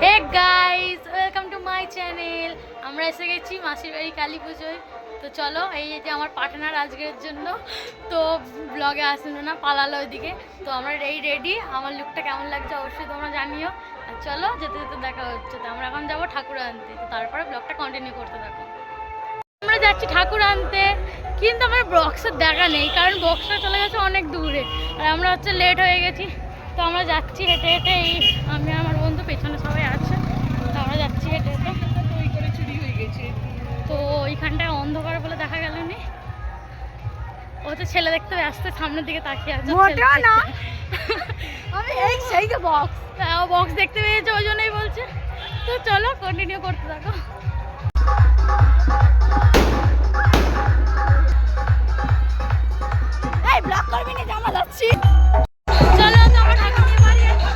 Hey guys, welcome to my channel. আমরা এসে গেছি মাসির বাড়ি কালী পুজোয়। তো চলো, এই যে আমার পার্টনার আজকের জন্য তো ব্লগে আসলো না, পালালো ওইদিকে। তো আমরা রেডি। আমার লুকটা কেমন লাগছে অবশ্যই তোমরা জানিও। আর চলো, যেতে যেতে দেখা হচ্ছে। তো আমরা এখন যাবো ঠাকুর আনতে, তো তারপরে ব্লগটা কন্টিনিউ করতে থাকো। আমরা যাচ্ছি ঠাকুর আনতে, কিন্তু আমার বক্সের দেখা নেই, কারণ বক্সটা চলে গেছে অনেক দূরে। আর আমরা হচ্ছে লেট হয়ে গেছি। তো আমরা যাচ্ছি হেঁটে হেঁটে, আমি আমার বন্ধু পেছনে সবাই আছে। তো আমরা যাচ্ছি হেঁটে হেঁটে। তো ওইখানটায় অন্ধকার বলে দেখা গেল নি। ও তো ছেলে দেখতে ব্যস্ত, সামনের দিকে তাকিয়ে আছে। বক্স দেখতে পেয়েছে, ওই জন্যই বলছে। তো চলো কন্টিনিউ করতে থাকো। ব্লগ করবি না, আমরা যাচ্ছি। চলো, তো আমরা ঠাকুর নিয়ে বাড়ি যাচ্ছি।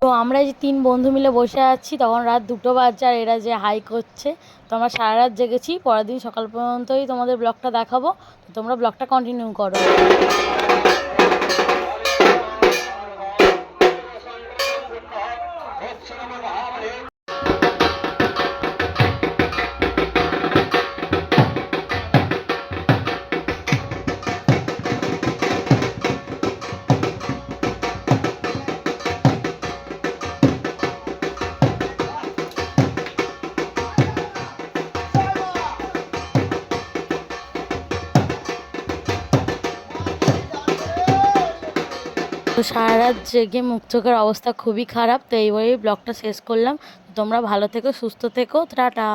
তো আমরা যে 3 বন্ধু মিলে বসে আছি, তখন রাত 2টো বাজছে, আর এরা যে হাই করছে। তো আমরা সারা রাত জেগেছি, পরের দিন সকাল পর্যন্তই তোমাদের ব্লগটা দেখাবো। তো তোমরা ব্লগটা কন্টিনিউ করো। তো সারা রাত জেগে মুখ চোখের অবস্থা খুবই খারাপ। তো এইভাবেই ব্লগটা শেষ করলাম। তোমরা ভালো থেকো, সুস্থ থেকো, টাটা।